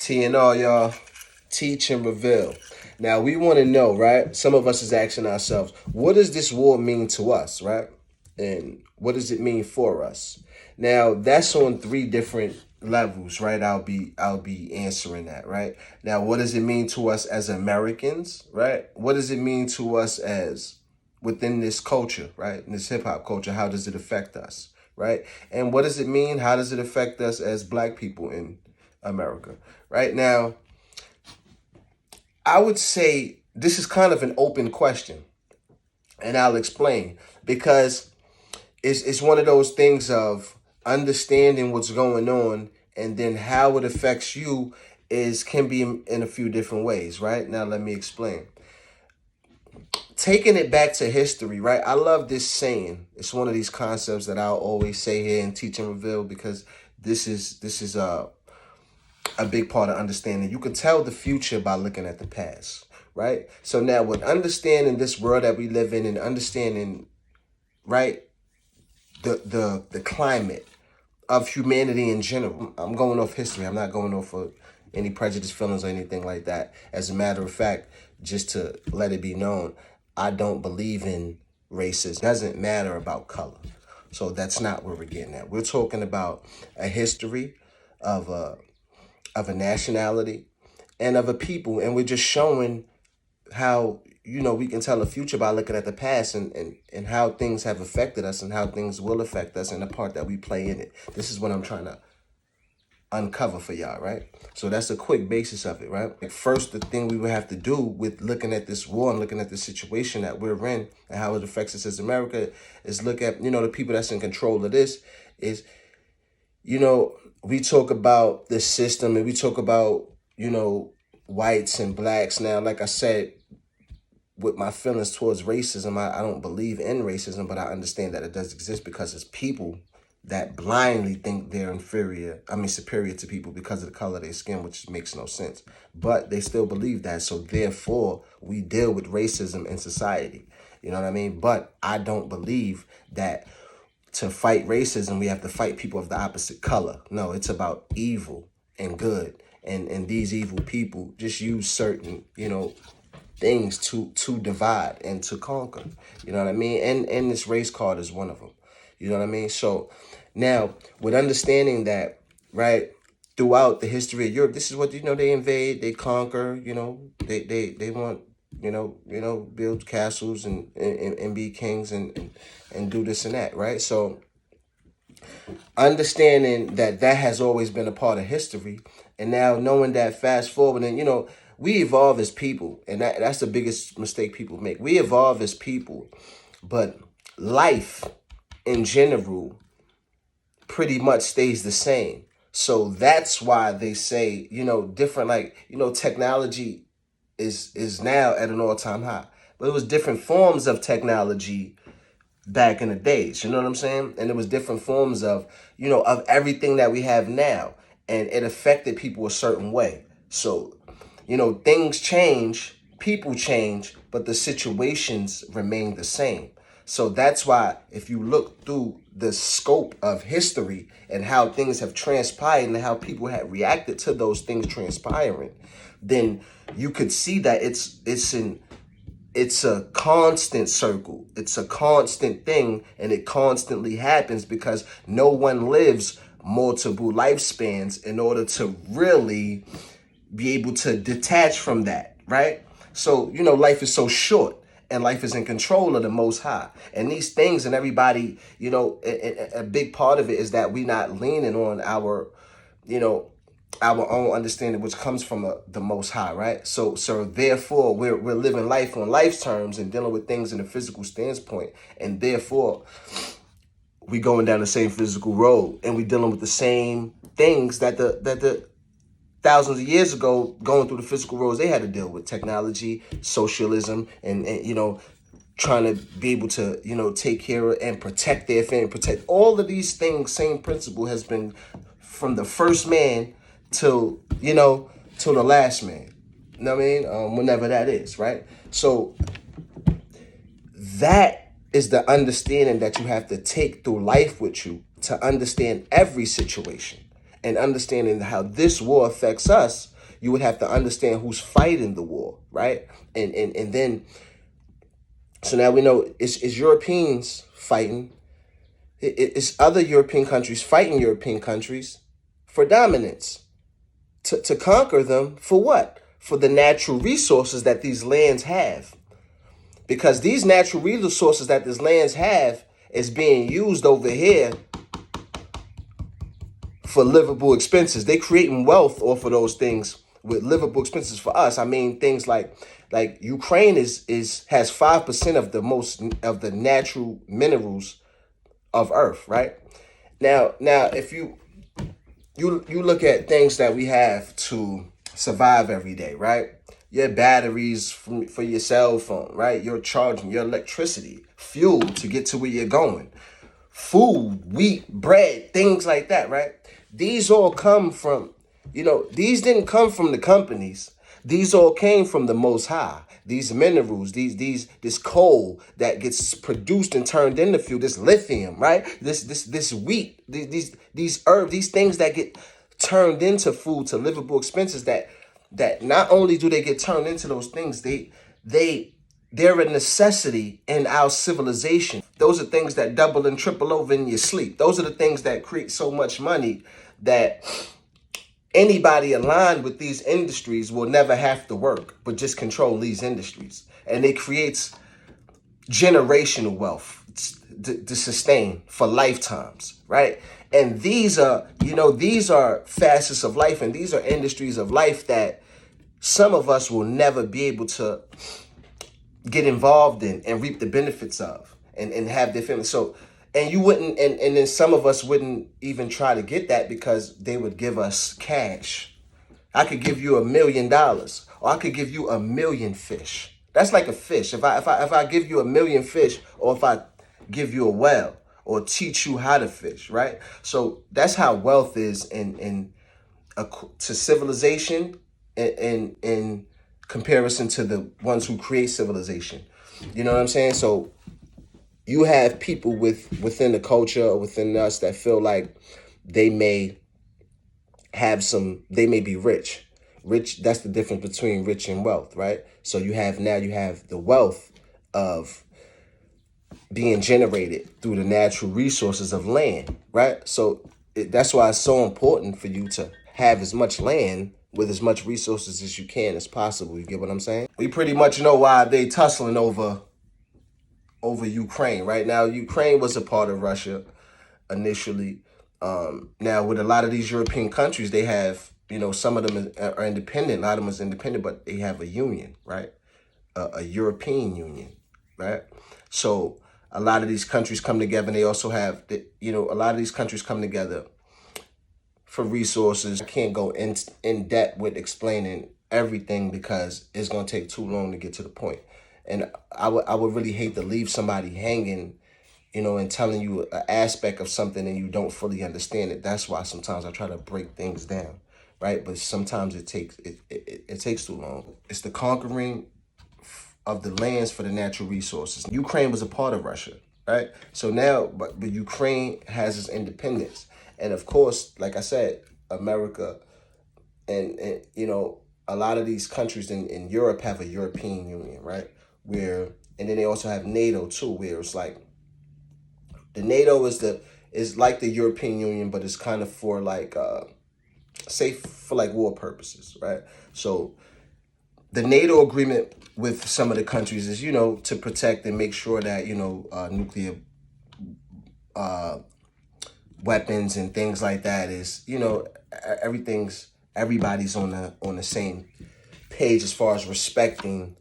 TNR, y'all. Teach and reveal. Now, we want to know, right? Some of us is asking ourselves, what does this war mean to us, right? And what does it mean for us? Now, that's on three different levels, right? I'll be answering that, right? Now, what does it mean to us as Americans, right? What does it mean to us as within this culture, right? In this hip hop culture, how does it affect us, right? And what does it mean? How does it affect us as black people in America, right? Now, I would say this is kind of an open question, and I'll explain because it's one of those things of understanding what's going on and then how it affects you is can be in a few different ways, right? Now let me explain. Taking it back to history, right? I love this saying. It's one of these concepts that I'll always say here in Teach and Reveal because this is a big part of understanding. You can tell the future by looking at the past, right? So now with understanding this world that we live in and understanding, right, the climate of humanity in general. I'm going off history. I'm not going off of any prejudice feelings or anything like that. As a matter of fact, just to let it be known, I don't believe in racism. It doesn't matter about color. So that's not where we're getting at. We're talking about a history of a nationality and of a people, and we're just showing how we can tell the future by looking at the past and how things have affected us and how things will affect us and the part that we play in it. This is what I'm trying to uncover for y'all, right? So that's a quick basis of it, right? Like first, the thing we would have to do with looking at this war and looking at the situation that we're in and how it affects us as America is look at, the people that's in control of this is, we talk about the system and we talk about, whites and blacks. Now, like I said, with my feelings towards racism, I don't believe in racism, but I understand that it does exist because it's people that blindly think they're superior to people because of the color of their skin, which makes no sense. But they still believe that. So therefore, we deal with racism in society. You know what I mean? But I don't believe that to fight racism, we have to fight people of the opposite color. No, it's about evil and good. And these evil people just use certain, things to divide and to conquer. You know what I mean? And this race card is one of them. You know what I mean? So now with understanding that, right, throughout the history of Europe, this is what they invade, they conquer, they want, build castles and be kings and do this and that, right? So understanding that has always been a part of history, and now knowing that fast forward and we evolve as people, and that's the biggest mistake people make. We evolve as people, but life in general pretty much stays the same. So that's why they say, different, like, technology is now at an all-time high. But it was different forms of technology back in the days, you know what I'm saying? And it was different forms of, of everything that we have now. And it affected people a certain way. So, things change, people change, but the situations remain the same. So that's why if you look through the scope of history and how things have transpired and how people have reacted to those things transpiring, then you could see that it's a constant circle. It's a constant thing, and it constantly happens because no one lives multiple lifespans in order to really be able to detach from that, right? So, life is so short and life is in control of the Most High. And these things and everybody, a big part of it is that we not leaning on our own understanding, which comes from the Most High, right? So therefore, we're living life on life's terms and dealing with things in a physical standpoint, and therefore, we going down the same physical road, and we dealing with the same things that the thousands of years ago, going through the physical roads they had to deal with: technology, socialism, and trying to be able to take care of and protect their family, protect all of these things. Same principle has been from the first man till till the last man. You know what I mean? Whenever that is, right? So that is the understanding that you have to take through life with you to understand every situation and understanding how this war affects us. you would have to understand who's fighting the war, right? And then, so now we know it's Europeans fighting. It's other European countries fighting European countries for dominance, to conquer them for what? For the natural resources that these lands have. Because these natural resources that these lands have is being used over here for livable expenses. They creating wealth off of those things with livable expenses for us. I mean, things like Ukraine has 5% of the natural minerals of Earth, right? Now if you look at things that we have to survive every day, right? Your batteries for your cell phone, right? Your charging, your electricity, fuel to get to where you're going, food, wheat, bread, things like that, right? These all come from, these didn't come from the companies. These all came from the Most High. These minerals, this coal that gets produced and turned into fuel, this lithium, right? This wheat, these herbs, these things that get turned into food, to livable expenses, that not only do they get turned into those things, they're a necessity in our civilization. Those are things that double and triple over in your sleep. Those are the things that create so much money that anybody aligned with these industries will never have to work, but just control these industries. And it creates generational wealth to sustain for lifetimes, right? And these are facets of life, and these are industries of life that some of us will never be able to get involved in and reap the benefits of and have their family. So, and you wouldn't, and then some of us wouldn't even try to get that because they would give us cash. I could give you $1 million, or I could give you 1,000,000 fish. That's like a fish. If I give you 1,000,000 fish, or if I give you a well, or teach you how to fish, right? So that's how wealth is to civilization, in comparison to the ones who create civilization. You know what I'm saying? So you have people within the culture, or within us, that feel like they may be rich. That's the difference between rich and wealth, right? So you have the wealth of being generated through the natural resources of land, right? So that's why it's so important for you to have as much land with as much resources as you can as possible. You get what I'm saying? We pretty much know why they tussling over Ukraine, right? Now, Ukraine was a part of Russia initially. Now, with a lot of these European countries, they have, some of them are independent. A lot of them is independent, but they have a union, right? A European Union, right? So a lot of these countries come together, and they also have, a lot of these countries come together for resources. I can't go in depth with explaining everything because it's going to take too long to get to the point. And I would really hate to leave somebody hanging, and telling you an aspect of something and you don't fully understand it. That's why sometimes I try to break things down, right? But sometimes it takes too long. It's the conquering of the lands for the natural resources. Ukraine was a part of Russia, right? So now, but Ukraine has its independence. And of course, like I said, America and a lot of these countries in Europe have a European Union, right? And then they also have NATO too, where it's like, the NATO is like the European Union, but it's kind of for like safe for like war purposes, right? So the NATO agreement with some of the countries is, to protect and make sure that, nuclear weapons and things like that is, everybody's on the same page as far as respecting,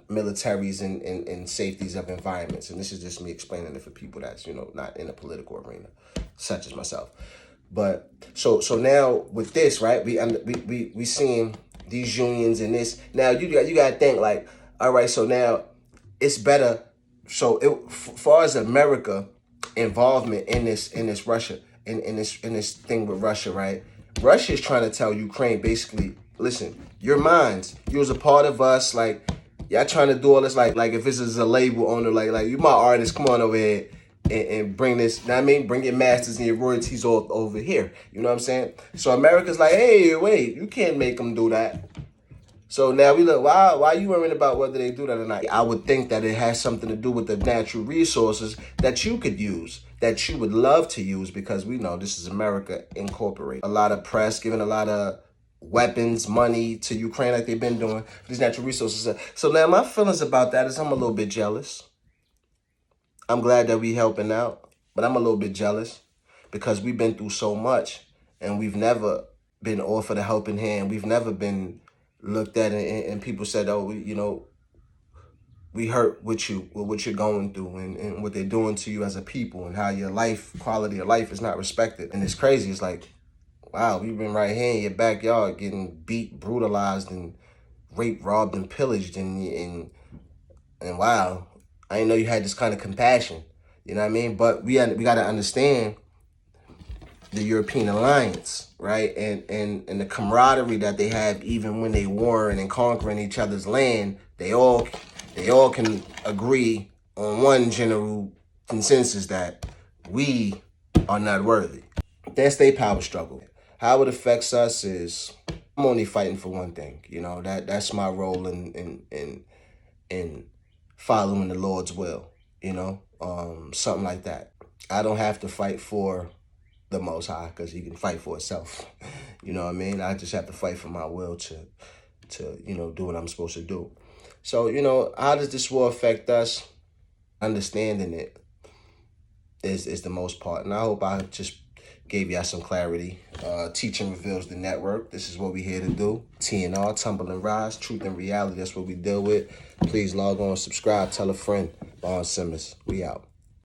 militaries and safeties of environments. And this is just me explaining it for people that's, not in a political arena, such as myself. But so now with this, right, we seeing these unions and this. Now you got to think like, all right, so now it's better. So far as America involvement in this Russia, in this thing with Russia, right? Russia is trying to tell Ukraine basically, listen, you're mine. You was a part of us. Like, y'all trying to do all this, like if this is a label owner, like you my artist, come on over here. and bring this, you know what I mean? Bring your masters and your royalties all over here. You know what I'm saying? So America's like, hey, wait, you can't make them do that. So now we look, why are you worrying about whether they do that or not? I would think that it has something to do with the natural resources that you could use, that you would love to use, because we know this is America Incorporated. A lot of press, giving a lot of weapons, money to Ukraine like they've been doing for these natural resources. So now my feelings about that is I'm a little bit jealous. I'm glad that we helping out, but I'm a little bit jealous because we've been through so much and we've never been offered a helping hand. We've never been looked at and people said, oh, we hurt with you, with what you're going through and what they're doing to you as a people and how your life, quality of life is not respected. And it's crazy. It's like, wow, we've been right here in your backyard getting beat, brutalized, and raped, robbed, and pillaged. And wow, I didn't know you had this kind of compassion. You know what I mean? But we got to understand the European alliance, right? And the camaraderie that they have even when they warring and conquering each other's land. They all can agree on one general consensus that we are not worthy. That's their power struggle. How it affects us is I'm only fighting for one thing. You know, that's my role in following the Lord's will, you know, something like that. I don't have to fight for the Most High because He can fight for itself. You know what I mean? I just have to fight for my will to do what I'm supposed to do. So, how does this war affect us? Understanding it is the most part. And I hope I just gave y'all some clarity. Teaching Reveals the network. This is what we're here to do. TNR, Tumble and Rise, Truth and Reality. That's what we deal with. Please log on, subscribe, tell a friend. SIMMONS, we out.